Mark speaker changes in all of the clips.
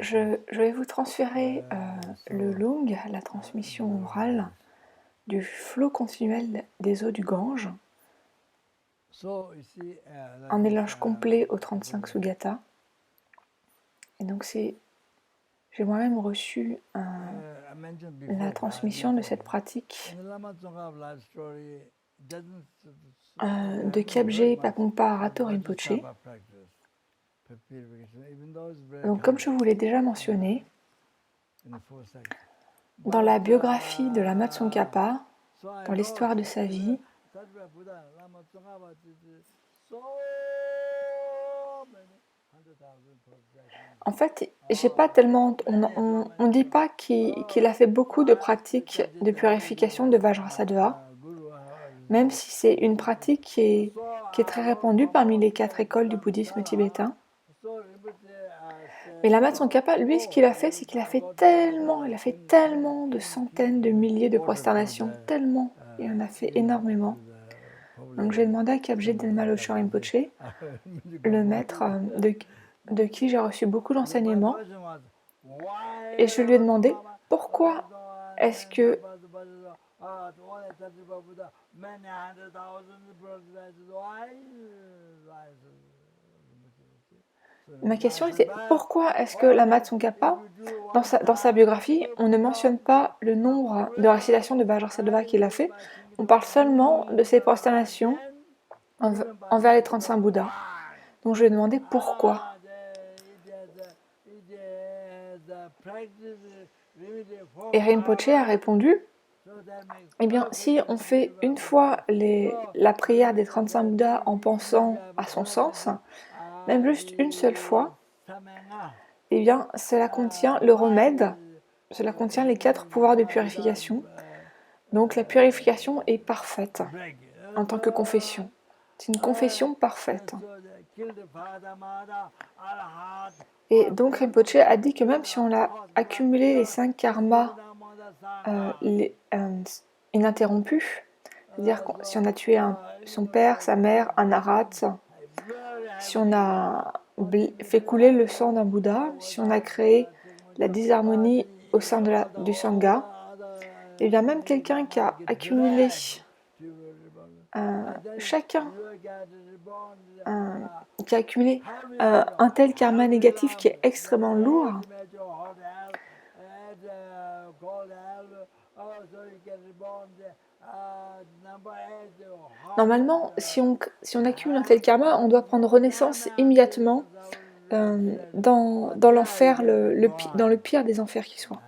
Speaker 1: je vais vous transférer le Lung, la transmission orale du flot continuel des eaux du Gange, un éloge complet aux 35 Sugata. Et donc j'ai moi-même reçu la transmission de cette pratique de Kyabje Pagongpa Arato Rinpoche. Donc comme je vous l'ai déjà mentionné, dans la biographie de Lama Tsongkhapa, dans l'histoire de sa vie, en fait, j'ai pas tellement, on dit pas qu'il a fait beaucoup de pratiques de purification de Vajrasattva, même si c'est une pratique qui est très répandue parmi les 4 écoles du bouddhisme tibétain. Mais Lama Tsongkhapa, lui, ce qu'il a fait, c'est qu'il a fait tellement de centaines de milliers de prosternations, tellement, il en a fait énormément. Donc j'ai demandé à Kyabje Denma Losho Rinpoche, le maître de qui j'ai reçu beaucoup d'enseignements, et je lui ai demandé pourquoi est-ce que ma question était pourquoi est-ce que Lama Tsongkhapa, dans sa biographie, on ne mentionne pas le nombre de récitations de Vajrasattva qu'il a fait, on parle seulement de ses prosternations envers les 35 Bouddhas. Donc je lui ai demandé pourquoi. Et Rinpoche a répondu, eh bien, si on fait une fois la prière des 35 Bouddhas en pensant à son sens, même juste une seule fois, eh bien, cela contient le remède, cela contient les 4 pouvoirs de purification. Donc la purification est parfaite en tant que confession. C'est une confession parfaite. Et donc Rinpoche a dit que même si on a accumulé les 5 karmas ininterrompus, c'est-à-dire si on a tué son père, sa mère, un arat, si on a fait couler le sang d'un Bouddha, si on a créé la disharmonie au sein du Sangha, et bien même quelqu'un qui a accumulé qui a accumulé un tel karma négatif qui est extrêmement lourd, normalement, si on accumule un tel karma, on doit prendre renaissance immédiatement dans l'enfer, dans le pire des enfers qui soit.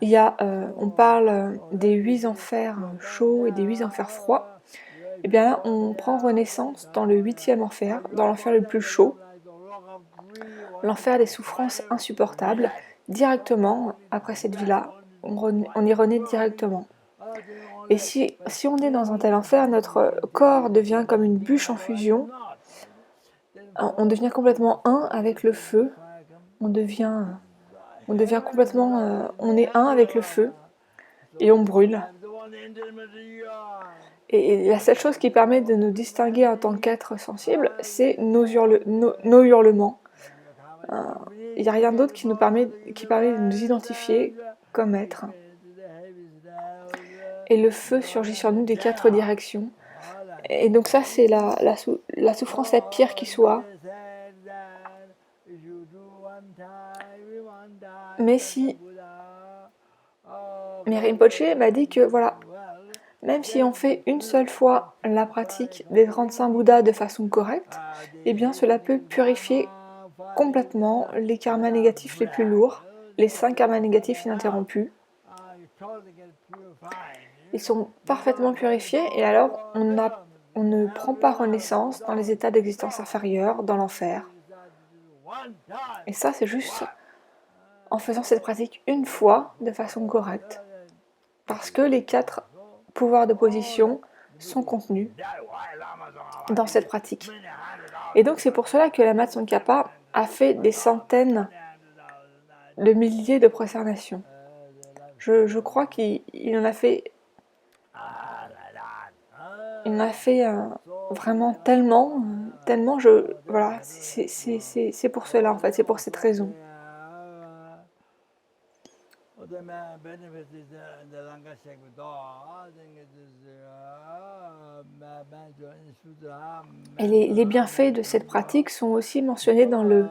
Speaker 1: On parle des 8 enfers chauds et des 8 enfers froids. Et bien là, on prend renaissance dans le 8e enfer, dans l'enfer le plus chaud, l'enfer des souffrances insupportables. Directement, après cette vie-là, on y renaît directement. Et si on est dans un tel enfer, notre corps devient comme une bûche en fusion. On devient complètement un avec le feu. On devient complètement... on est un avec le feu. Et on brûle. Et la seule chose qui permet de nous distinguer en tant qu'êtres sensibles, c'est nos hurlements. Il n'y a rien d'autre qui permet de nous identifier comme êtres. Et le feu surgit sur nous des 4 directions. Et donc ça, c'est la souffrance la pire qui soit. Mais Rinpoche m'a dit que voilà, même si on fait une seule fois la pratique des 35 Bouddhas de façon correcte, eh bien cela peut purifier complètement les karmas négatifs les plus lourds, les 5 karmas négatifs ininterrompus. Ils sont parfaitement purifiés et alors on ne prend pas renaissance dans les états d'existence inférieure, dans l'enfer. Et ça, c'est juste en faisant cette pratique une fois de façon correcte. Parce que les 4 pouvoirs de position sont contenus dans cette pratique. Et donc c'est pour cela que Lama Tsongkhapa a fait des centaines de milliers de prosternations. Je crois qu'il en a fait... Il en a fait vraiment tellement, voilà, c'est pour cela en fait, c'est pour cette raison. Et les bienfaits de cette pratique sont aussi mentionnés dans le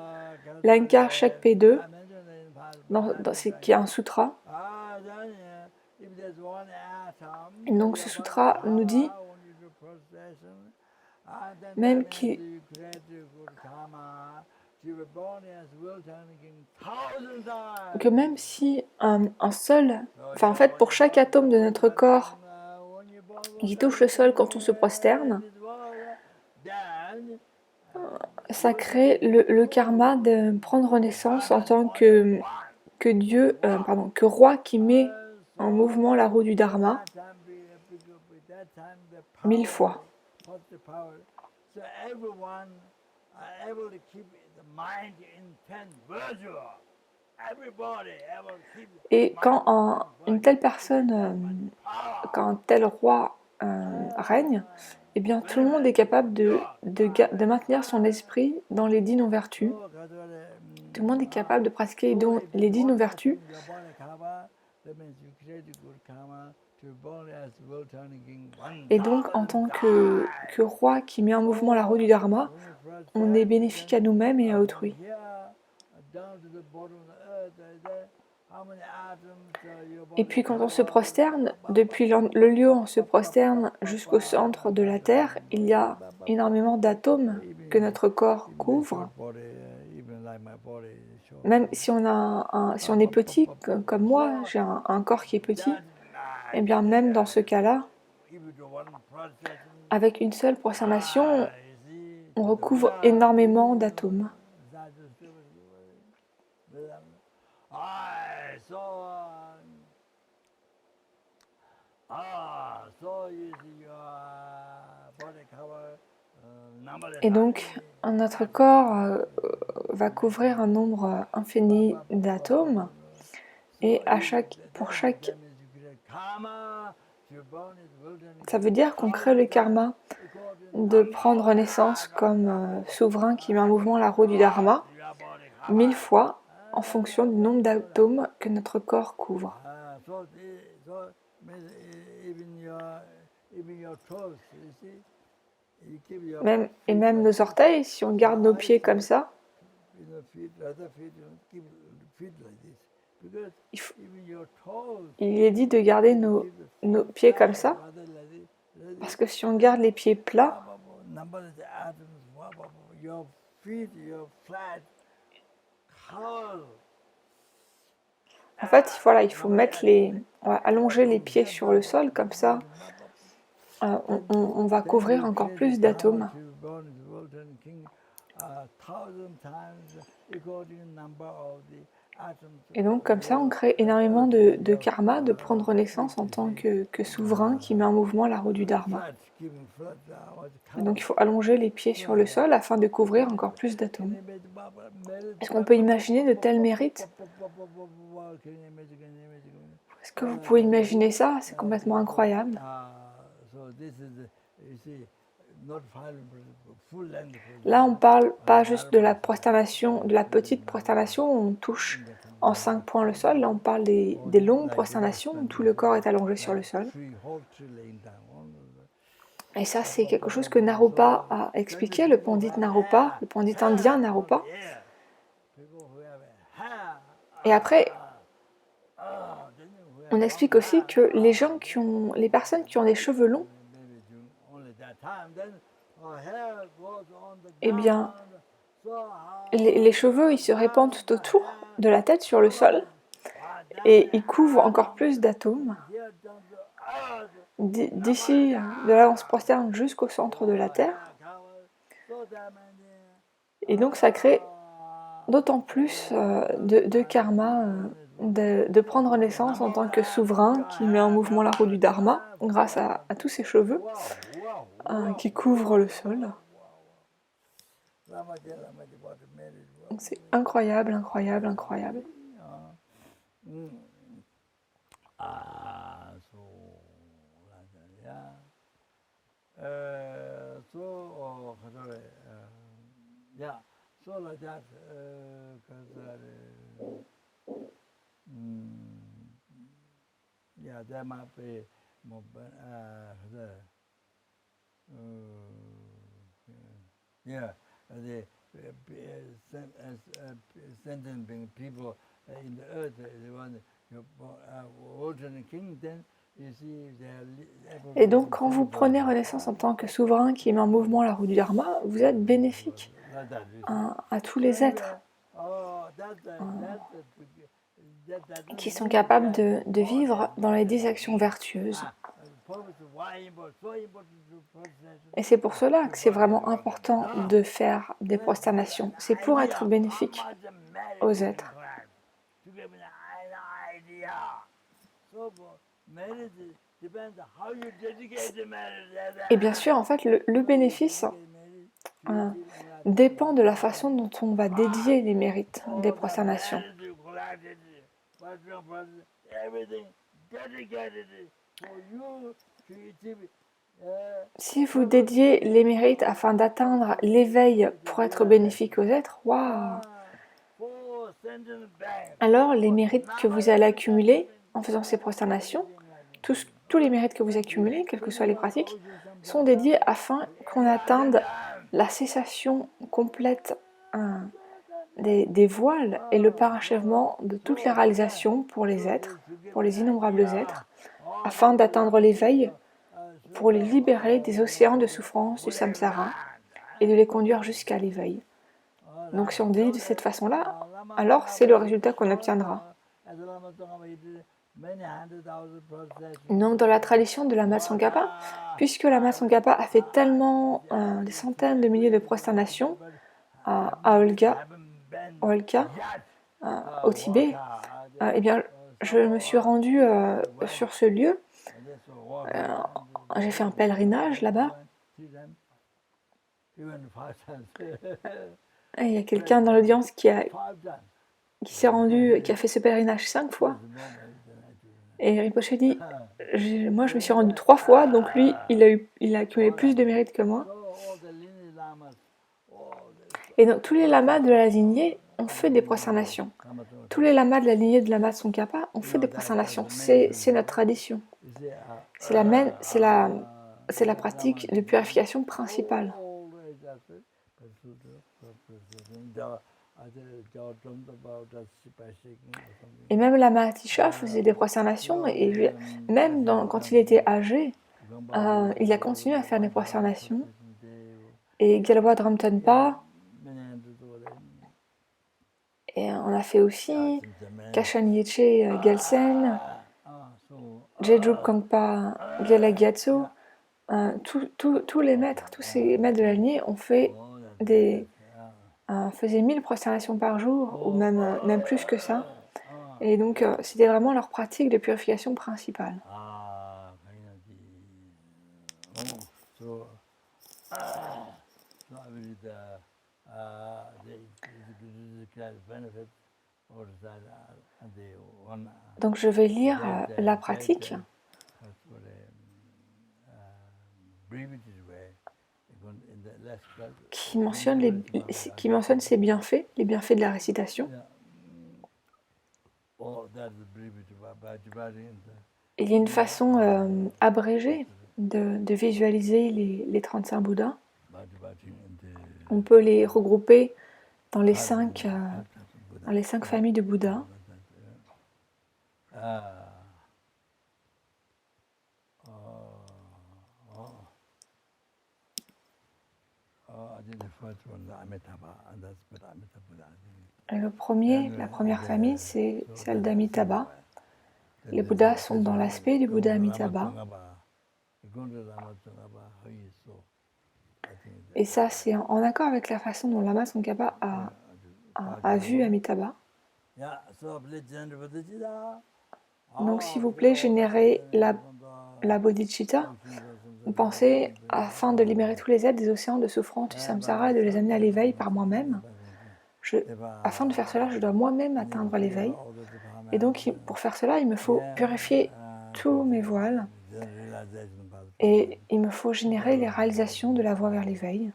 Speaker 1: Lankar Shakpe 2, qui est un sutra. Et donc ce sutra nous dit même que même si un seul, enfin en fait pour chaque atome de notre corps qui touche le sol quand on se prosterne, ça crée le karma de prendre naissance en tant que Dieu, que roi qui met en mouvement la roue du Dharma 1000 fois. Et quand une telle personne, quand un tel roi règne, eh bien tout le monde est capable de maintenir son esprit dans les 10 non-vertus. Tout le monde est capable de pratiquer les 10 non-vertus. Et donc, en tant que roi qui met en mouvement la roue du Dharma, on est bénéfique à nous-mêmes et à autrui. Et puis quand on se prosterne, depuis le lieu où on se prosterne jusqu'au centre de la Terre, il y a énormément d'atomes que notre corps couvre. Même si on est petit, comme moi, j'ai un corps qui est petit, et bien même dans ce cas-là, avec une seule prosternation, on recouvre énormément d'atomes. Et donc, notre corps va couvrir un nombre infini d'atomes, et ça veut dire qu'on crée le karma de prendre naissance comme souverain qui met en mouvement la roue du Dharma 1000 fois en fonction du nombre d'atomes que notre corps couvre. Même nos orteils, si on garde nos pieds comme ça, il est dit de garder nos pieds comme ça, parce que si on garde les pieds plats, en fait, voilà, il faut on va allonger les pieds sur le sol, comme ça, on va couvrir encore plus d'atomes. Et donc, comme ça, on crée énormément de karma de prendre naissance en tant que souverain qui met en mouvement la roue du Dharma. Et donc, il faut allonger les pieds sur le sol afin de couvrir encore plus d'atomes. Est-ce qu'on peut imaginer de tels mérites? Est-ce que vous pouvez imaginer ça? C'est complètement incroyable. Là, on parle pas juste de la prosternation, de la petite prosternation où on touche en 5 points le sol. Là, on parle des longues prosternations où tout le corps est allongé sur le sol. Et ça, c'est quelque chose que Naropa a expliqué, le pandit Naropa, le pandit indien Naropa. Et après, on explique aussi que les personnes qui ont des cheveux longs, eh bien, les cheveux, ils se répandent autour de la tête sur le sol et ils couvrent encore plus d'atomes. D'ici, de là on se prosterne jusqu'au centre de la Terre. Et donc ça crée d'autant plus de karma de prendre naissance en tant que souverain qui met en mouvement la roue du Dharma grâce à tous ses cheveux qui couvrent le sol. Donc c'est incroyable, incroyable, incroyable.
Speaker 2: So like that, 'cause
Speaker 1: Et donc, quand vous prenez Renaissance en tant que souverain qui met en mouvement la roue du Dharma, vous êtes bénéfique à tous les êtres qui sont capables de vivre dans les 10 actions vertueuses. Et c'est pour cela que c'est vraiment important de faire des prosternations. C'est pour être bénéfique aux êtres. Et bien sûr, en fait, le bénéfice dépend de la façon dont on va dédier les mérites des prosternations. Si vous dédiez les mérites afin d'atteindre l'éveil pour être bénéfique aux êtres, waouh! Alors les mérites que vous allez accumuler en faisant ces prosternations, tous les mérites que vous accumulez, quelles que soient les pratiques, sont dédiés afin qu'on atteigne la cessation complète des voiles et le parachèvement de toutes les réalisations pour les êtres, pour les innombrables êtres, afin d'atteindre l'éveil, pour les libérer des océans de souffrance du samsara et de les conduire jusqu'à l'éveil. Donc si on dit de cette façon-là, alors c'est le résultat qu'on obtiendra. Donc dans la tradition de Lama Tsongkhapa, puisque Lama Tsongkhapa a fait tellement des centaines de milliers de prosternations à Olga, au Tibet, eh bien je me suis rendue sur ce lieu, j'ai fait un pèlerinage là-bas. Et il y a quelqu'un dans l'audience qui s'est rendu, qui a fait ce pèlerinage 5 fois. Et Rinpoche dit, moi je me suis rendu 3 fois, donc lui il a accumulé plus de mérites que moi. Et donc tous les lamas de la lignée ont fait des prosternations. Tous les lamas de la lignée de Lama Tsongkhapa ont fait des prosternations. C'est notre tradition. C'est la pratique de purification principale. Et même Lama Atisha faisait des prosternations, et même quand il était âgé, il a continué à faire des prosternations. Et Gyalwa Dramtenpa, et on a fait aussi Kashan Yeche Gelsen, Jedrup Kangpa Gyala Gyatso. Tous les maîtres, tous ces maîtres de la lignée ont fait faisaient 1000 prosternations par jour, ou même plus que ça. Et donc c'était vraiment leur pratique de purification principale. Donc je vais lire la pratique qui mentionne ses bienfaits, les bienfaits de la récitation. Il y a une façon abrégée de visualiser les 35 Bouddhas. On peut les regrouper dans les 5 familles de Bouddhas. La première famille, c'est celle d'Amitabha. Les Bouddhas sont dans l'aspect du Bouddha Amitabha. Et ça, c'est en accord avec la façon dont Lama Tsongkhapa a vu Amitabha. Donc, s'il vous plaît, générez la bodhicitta. Pensez afin de libérer tous les êtres des océans de souffrance du samsara et de les amener à l'éveil par moi-même. Afin de faire cela, je dois moi-même atteindre l'éveil. Et donc, pour faire cela, il me faut purifier tous mes voiles. Et il me faut générer les réalisations de la voie vers l'éveil.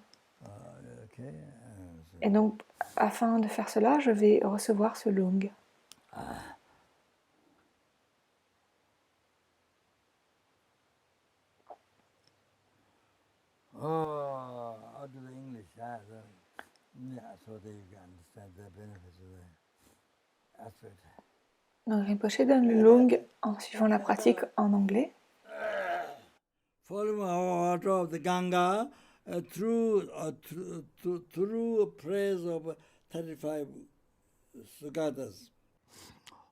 Speaker 1: Et donc, afin de faire cela, je vais recevoir ce lung.
Speaker 2: Yeah, so that you can understand the benefits of the aspect.
Speaker 1: Donc Rinpoché donne le Lung en suivant la pratique en anglais.
Speaker 2: Following the water of the Ganga through a praise of 35 sugatas.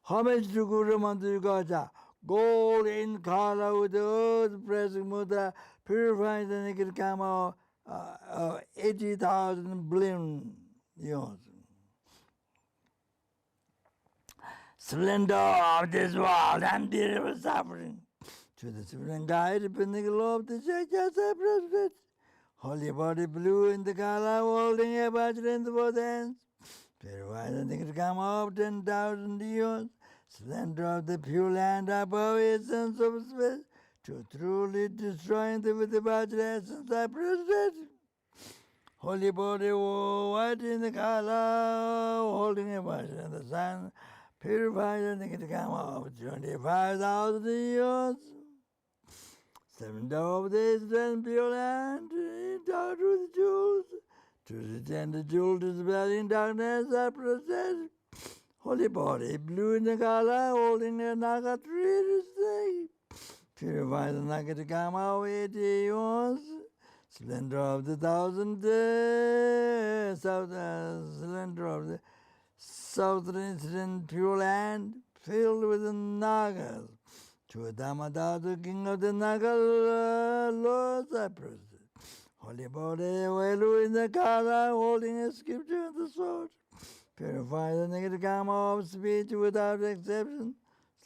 Speaker 2: Homage to Guru Mantra Gaja. Gold in color with the earth praising mudra purifying the naked karma 80,000 billion years. Splendor of this world and beautiful suffering. To the supreme guide, depending of the Shakyas President. Holy body blue in the color, holding a bajra in the both hands. Purify the naked karma of 10,000 years. Splendor of the pure land above essence of space. To truly destroying the with the bajra essence I present. Holy body white in the color, holding a bajra in the sun. Purify the naked karma of 25,000 years. 7 of this then pure land, endowed with jewels. To the tender jewel dispelling darkness I present. Holy body, blue in the color, holding a naga tree to stay. Purify the naked karma of 80 years. Splendor of the thousand splendor of the southern pure land, filled with the nagas. To Damada, the king of the Naga Lords, I present. Holy body, Welu in the Kala, holding a scripture and the sword. Purify the negative karma of speech without exception.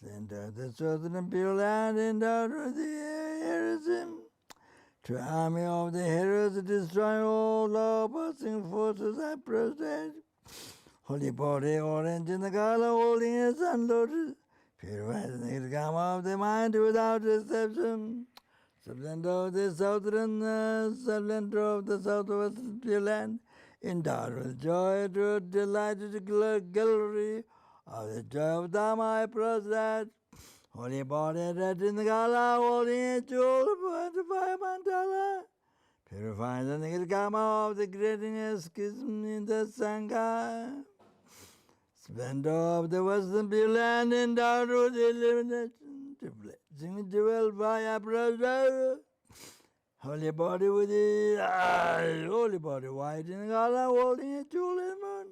Speaker 2: Slender the southern pure land, endowed with the heroism. To army of the heroes, destroy all law-passing forces, I present. Holy body, orange in the Kala, holding a sun lotus. Purify the negative karma of the mind without exception. Splendor of the southern, splendor of the southwestern pure land, endowed with joy to delighted gallery of the joy of Dhamma I prostate. Holy body red in the gala, holding a jewel of the fire mandala. Purify the negative karma of the greating schism in the Sangha. Splendor of the western pure land, endowed with illumination, to blessing dwell via brother. Holy body with the holy body white in the gala, holding a jewel in the moon.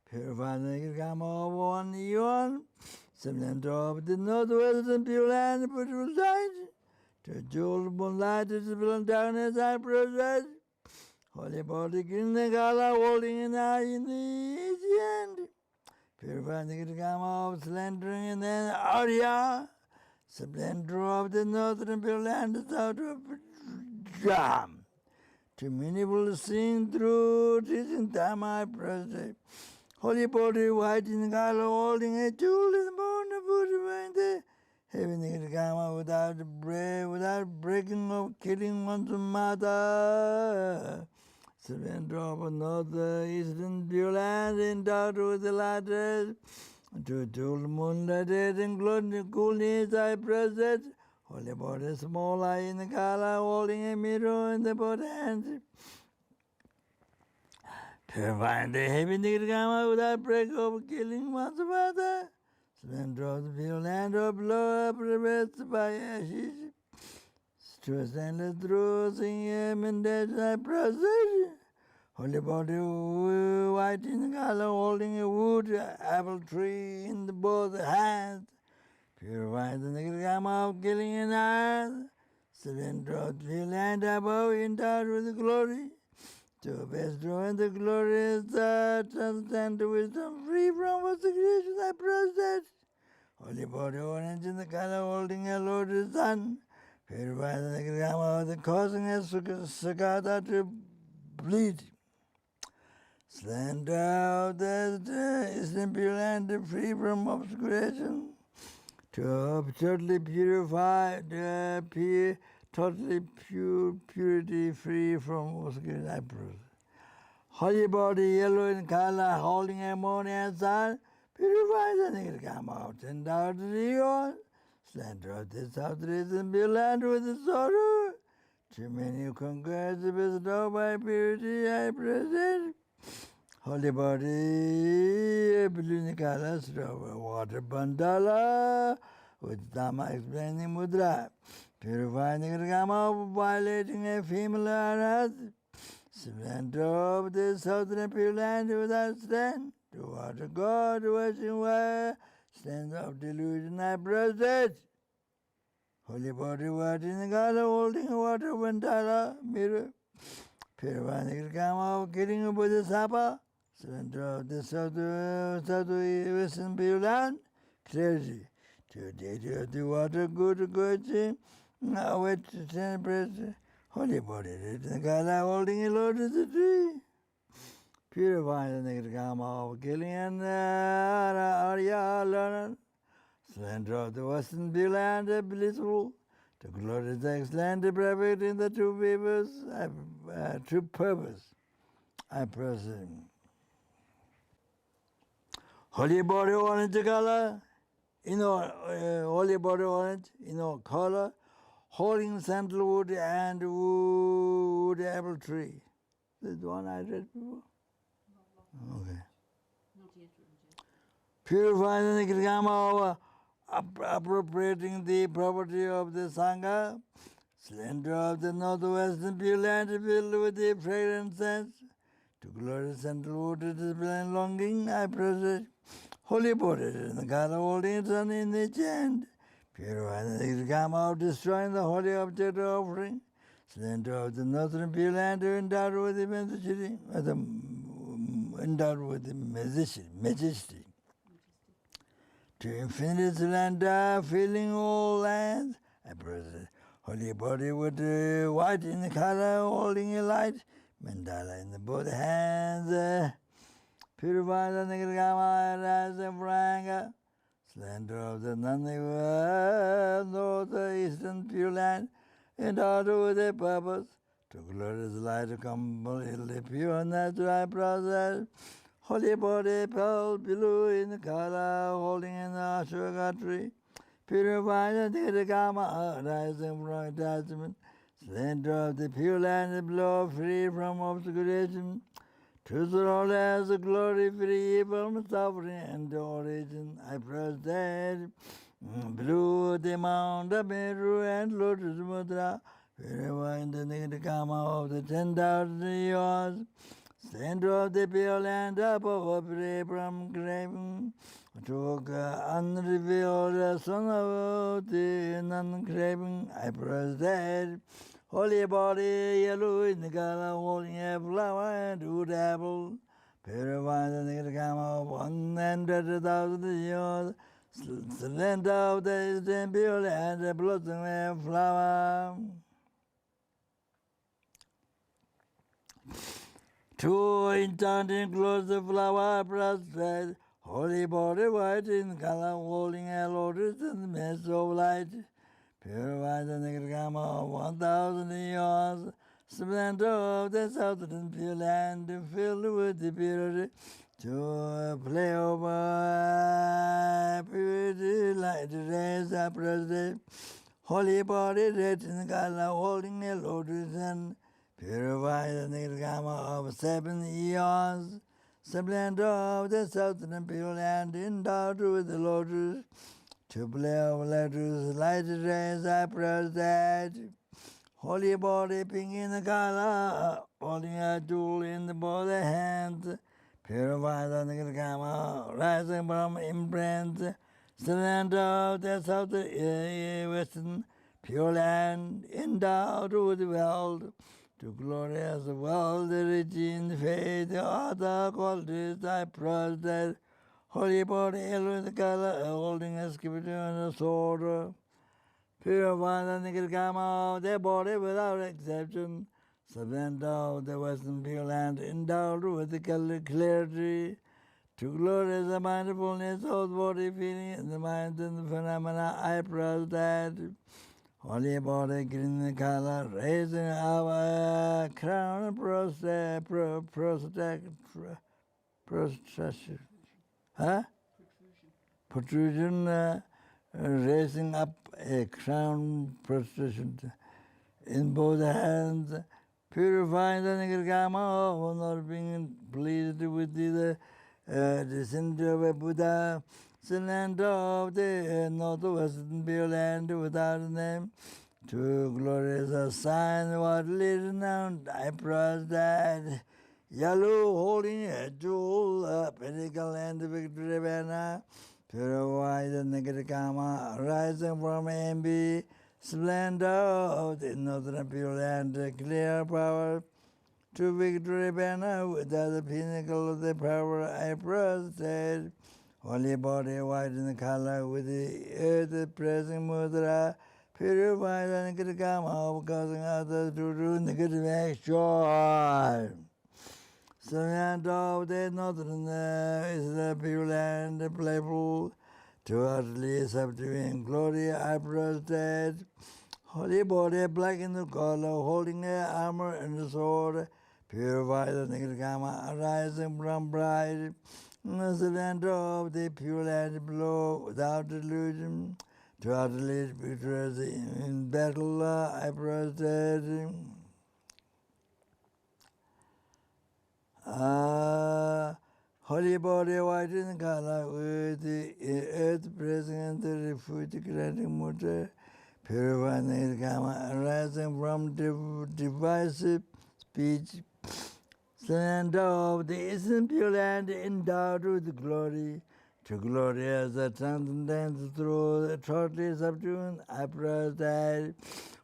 Speaker 2: Purify the naked karma of 1 yuan. Splendor of the northwestern pure land, put to light. To jewel moonlight, to spill darkness, I present. Holy body in the gala, holding an eye in the easy end. Purify the karma of slandering and then Arya. Splendor of the northern pure land, out of jam. To many will sing through teaching time I present. Holy body white in the color, holding a jewel in the morning, purifying the heavenly karma without breaking or killing one's mother. Surrender of another eastern pure land, endowed with the latter. To jewel moonlight and glowing coolness I present. Holy body small eye in the color, holding a mirror in the both hands. Purifying the heavenly karma without break of killing one's mother. Splendor of the pure land of blood, prevents by ashes. Stress and the truth, sing him and death I present. Holy body white in the color, holding a wood apple tree in the both hands. Purify the negative karma of killing an earth. Surrender of the land above, endowed with glory. To best and the glorious transcend wisdom, free from what's the creation I process. Holy body orange in the color, holding a lotus sun. Purify the negative karma of the causing a sakata to bleed. Slender out the is impure land, free from obscuration. To totally purify, totally purity, free from obscurity, I prove. Holy body, yellow in color, holding ammonia and sun, purify the negative karma out and out of the earth. Slender of the south reason, be land with the sorrow. Too many who conquer the bestow by purity I present. Holy body, Blunikala, water bandala, with Dhamma explaining mudra, purifying the Gama, violating a female earth, splendor of the southern pure land without stand, to water God, washing where, stand of delusion I prostrate. Holy body, water in the Gala, holding a water bandala, mirror, purifying the Gama, killing a Bodhisattva, surrender of the Western Pure Land, clergy, to the deity of the water, good, now wait to celebrate holy body, the Gala holding a lotus tree, purifying the Nigama of killing and Arya learner, surrender of the Western Pure Land, blissful, to glorious excellent, perfect in the true purpose, I presume. Holy body orange color, holy body orange, color, holding sandalwood and wood apple tree. This is the one I read before? Okay. Purifying the Kriyama of appropriating the property of the Sangha, slender of the northwestern pure land filled with the fragrant scents, to glorious sandalwood it is blind longing, I possess. Holy body in the God of holding its sun in each hand, purifying the Gama of destroying the holy object of offering, slender of the northern pure land endowed with the majesty, endowed with the majesty. To infinite splendor, filling all lands, I present holy body with white in the color, holding a light, mandala in the both hands, purify the Nigrama as a franga, slender of the northeastern pure land, endowed with a purpose, to glorious light to completely pure natural process. Holy body pearl below in the color, holding in the Ashoka tree, purifying the Nirgama, rising from attachment, center of the pure land, blow free from obscuration, to the Lord as the glory free from suffering and origin. I prostrate, blue the mount of Meru and Lotus Mudra, purifying the Nirgama of the 10,000 years. Center of the pure land above free from craving, took unrevealed son of the non-craving, I prostrate. Holy body, yellow in the color, holding a flower and wood apple, purify the Nirgama of 100,000 years, slender of the pure land, a blossoming flower. To enchanting close the flower prostrate, holy body white in color, holding a lotus in the midst of light, purify the Nirgama of 1,000 years, splendor of the southern pure land, filled with the purity, to play over purity light rays are prostrate, holy body red in color, holding a lotus and purify the Nirgama of 7 eons, splendor of the southern pure land, endowed with the lotus, to play of letters, light rays I prostrate, holy body pink in the color, holding a jewel in the both hands, purify the Nirgama, rising from imprints, splendor of the southern western pure land, endowed with the world, to glorious world, rich in faith, other qualities I prostrate, holy body, yellow in the color, holding a scripture and a sword, purify the Nirgama of their body without exception, splendor of the western pure land, endowed with the clarity, to glorious the mindfulness of the body, feeling in the mind and the phenomena I prostrate, holy body green color, raising our crown, protrusion, raising up a crown prostration in both hands, purifying the negative karma of not being pleased with the descent of a Buddha, the land of the northwestern pure land without a name. To glorious a sign what little known Cyprus died. Yellow holding a jewel, a pinnacle and the victory banner. Purify the negative karma rising from envy. Splendor of the northern pure land, clear power. To victory banner without the pinnacle of the power I protested. Holy body white in the color with the earth pressing mudra. Purify the negative karma of causing others to do negative action. Surrender of the northern is the pure land, playful, to utterly subduing glory I protested. Holy body black in the color, holding the armor and the sword. Purify the negative karma arising from pride. Surrender of the pure land below without delusion. To utterly victorious in battle I protested. Holy body white in color with the earth present the refuge granting mutter. Purifying the karma arising from divisive speech. Surrender of the innocent pure land endowed with glory. To glory as a transcendence through the totally subdued upright.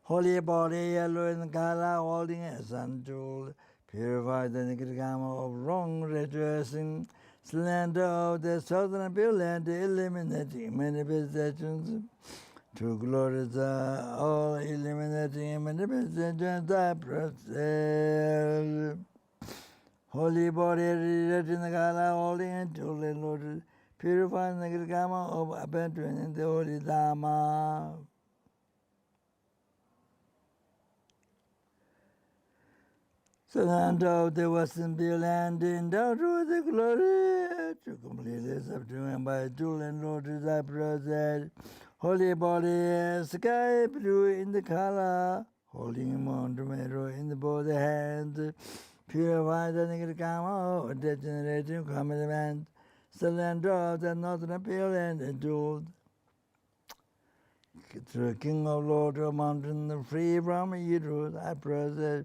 Speaker 2: Holy body yellow in color holding a sun jewel. Purify the negative karma of wrong rejoicing. Slender of the southern pure land eliminating manifestations. To glorious all eliminating manifestations I process. Holy body in the color holding a jewel and lotus. Purify the negative karma of abandoning the holy Dharma. Surrender of the western pure land endowed with the glory. To completely subduing by jewel and lotus I process. Holy body, sky blue in the color, holding a mountain arrow in the both hands. Purify the negative karma of degenerating commitment. Surrender of the northern pure land jeweled. Through King of Lord of Mountain, free from evil, I process.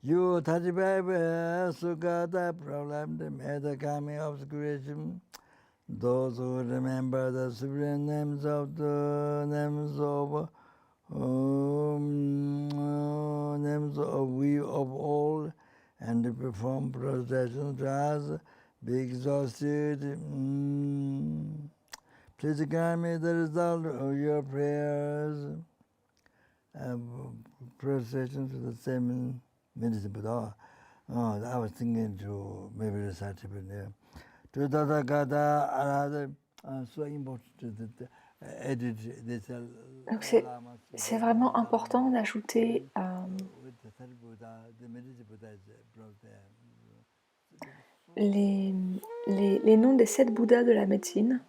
Speaker 2: You 35 Sukata problem, the meta coming obscuration. Those who remember the supreme names of we of all, and perform processions to us, be exhausted. Please grant me the result of your prayers. Processions to the same medicine, but I was thinking to maybe recite it there. To Tathagata, another so important to edit this.
Speaker 1: Donc c'est vraiment important d'ajouter les noms des 7 Bouddhas de la médecine.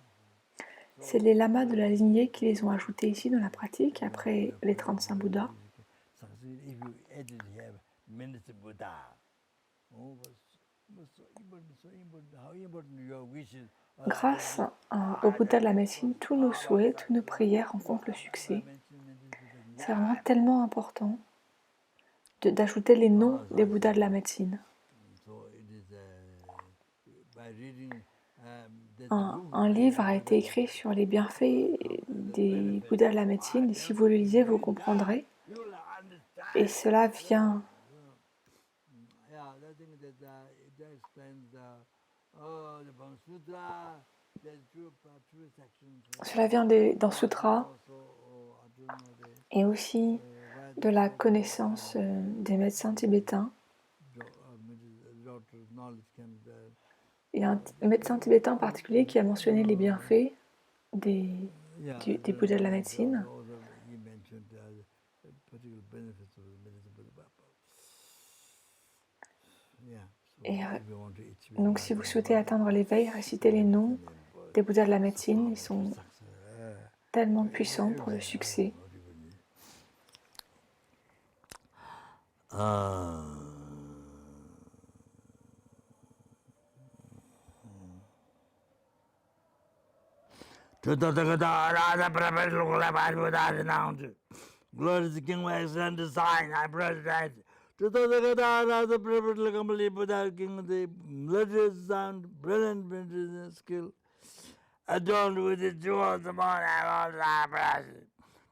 Speaker 1: C'est les lamas de la lignée qui les ont ajoutés ici dans la pratique, après les 35 Bouddhas. Grâce au Bouddha de la médecine, tous nos souhaits, toutes nos prières rencontrent le succès. C'est vraiment tellement important d'ajouter les noms des Bouddhas de la médecine. Un livre a été écrit sur les bienfaits des Bouddhas de la médecine, et si vous le lisez, vous comprendrez. Et cela vient d'un sutra et aussi de la connaissance des médecins tibétains. Il y a un médecin tibétain en particulier qui a mentionné les bienfaits des Bouddhas de la médecine. Et donc si vous souhaitez atteindre l'éveil, récitez les noms des Bouddhas de la médecine. Ils sont tellement puissants pour le succès.
Speaker 2: Glory to the King of excellent design, I praise that. To the privilege complete Buddha, King of the bloodiest sound, brilliant precision skill, adorned with the jewels of all I praise.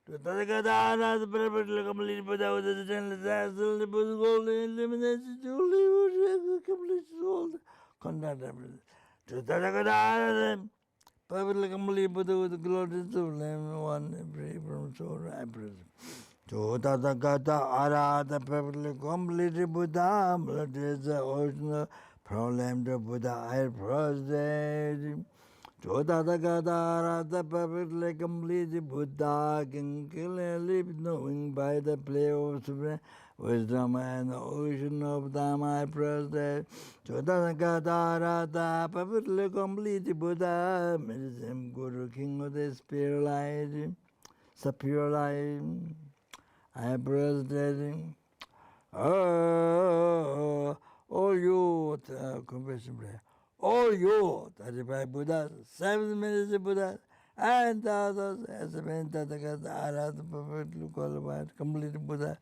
Speaker 2: To the privilege complete Buddha with the gentle axle, the Buddha's golden illumination, Julie, complete soul, conduct everything. To the perfectly complete Buddha with the glorious soul, one free from soul, I praise. Tathagata Arahata perfectly complete Buddha, blood is the original problem to Buddha, I prostrate. Tathagata Arahata perfectly complete Buddha, can kill and live knowing by the play of supreme wisdom and the ocean of Dhamma, I prostrate. Tathagata Arahata perfectly complete Buddha, medicine Guru, King of the spirit light, superior light. I prostrating. All you, compassion prayer. All you, 35 Buddhas, 7 minutes Buddhas, and others, as a man, Tathagata, perfectly qualified, complete Buddha,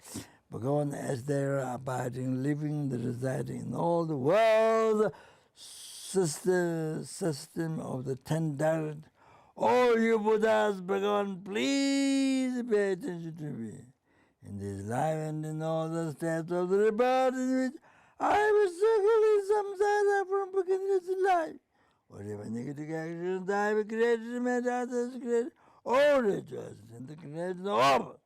Speaker 2: Bhagavan, as they are abiding, living, residing in all the world, system of the 10 direct. All you Buddhas, Bhagavan, please pay attention to me. In this life and in all the steps of the rebirth in which I was struggling samsara from beginning to life. Whatever negative actions I have created, made others create, all rejoice in the creation of.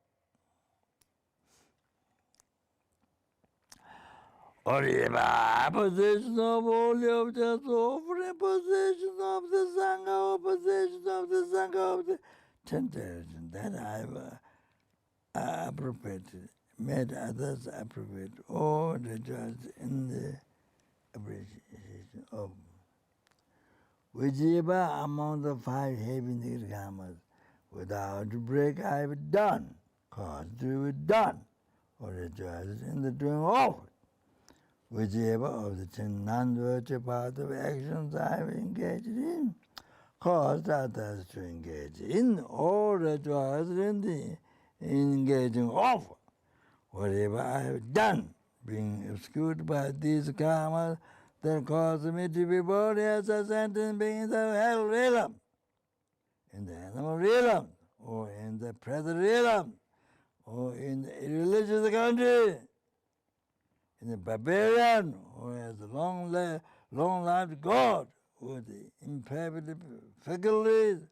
Speaker 2: Whatever possession of all of just offering possession of the Sangha, or possession of the Sangha of the 10 traditions that I have appropriated, made others appropriate, or rejoice in the appreciation of whichever among the 5 heavy nirgamas without break I have done, caused to be done, or rejoice in the doing of it. Whichever of the 10 non-virtue paths of actions I have engaged in, caused others to engage in, or rejoice in the engaging of. Whatever I have done, being obscured by these karmas that cause me to be born as a sentient being in the hell realm, in the animal realm, or in the present realm, or in the irreligious country, in the barbarian, or as a long-lived God, with the imperfect faculties,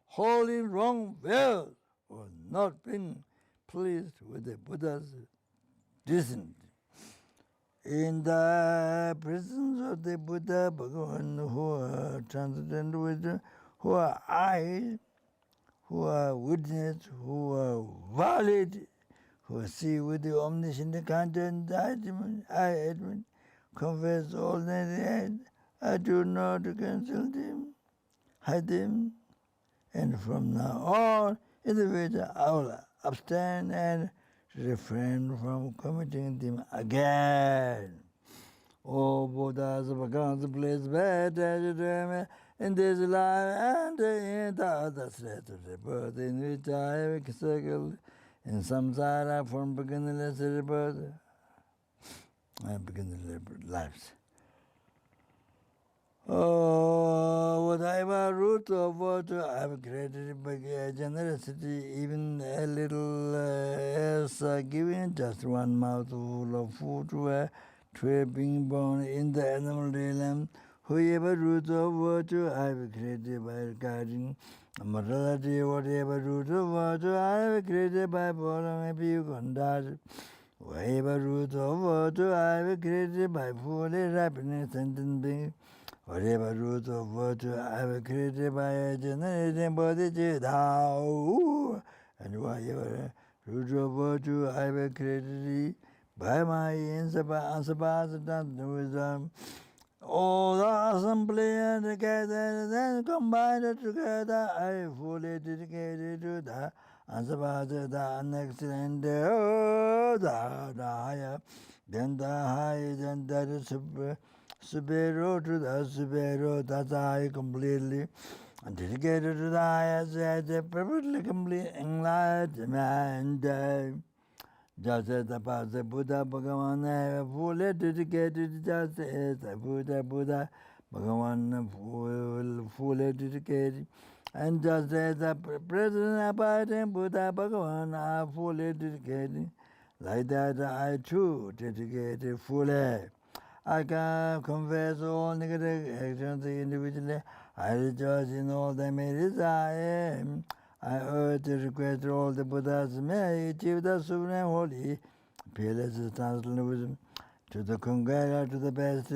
Speaker 2: holding wrong views, or not being pleased with the Buddha's decent. In the presence of the Buddha, Bhagavan, who are transcendent wisdom, who are eyes, who are witness, who are valid, who see with the omniscient content, I confess all that I do not cancel them, hide them, and from now on, in the future, I will abstain and refrain from committing them again. O Buddhas, Bhagavans, please pay attention to me in this life and in the other state of the birth in which I have circled in samsara from beginningless rebirth and beginningless lives. Oh, whatever root of water I have created by generosity, even a little else giving just one mouthful of food to a being born in the animal realm, whoever root of water I have created by regarding morality, whatever root of water I have created by following pure conduct, whatever root of water I have created by fully happiness and being, whatever root of water I have created by generating bodhicitta, and whatever root of water I have created by my unsurpassed wisdom, all the assembly and together, then combined together, I fully dedicated to the unsurpassed and excellent, the higher, then the higher, then that is superior to the superior, that I completely dedicated to the highest perfectly complete enlightenment. Just as the past Buddha Bhagavan fully dedicated, just as the Buddha Bhagavan fully dedicated, and just as the present abiding Buddha Bhagavan are fully dedicated, like that I too dedicated fully. I can confess all negative actions individually. I rejoice in all the merits I am. I urge to request all the Buddhas may achieve the supreme holy, fearless transcendental to the Conqueror, to the best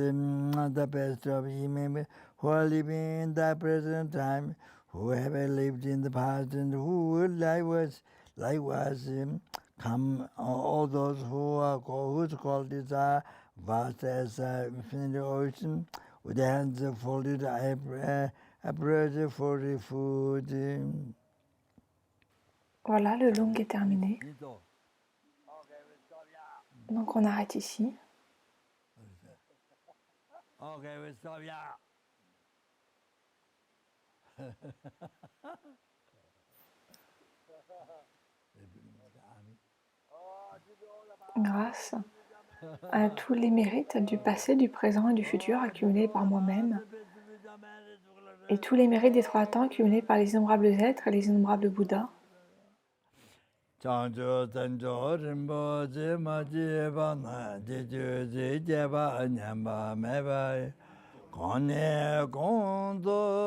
Speaker 2: of human who are living in the present time, who have lived in the past, and who will likewise come. All those whose qualities are vast as infinite ocean, with hands folded, I pray for refuge.
Speaker 1: Voilà, le long est terminé. Donc on arrête ici.
Speaker 2: Okay, we stop, yeah.
Speaker 1: Grâce à tous les mérites du passé, du présent et du futur accumulés par moi-même, et tous les mérites des 3 temps accumulés par les innombrables êtres et les innombrables Bouddhas,
Speaker 2: Chanjo Tanjo Rimbo Jima Jivana Jiju Jijeba Nyamba Meba Kone Kondo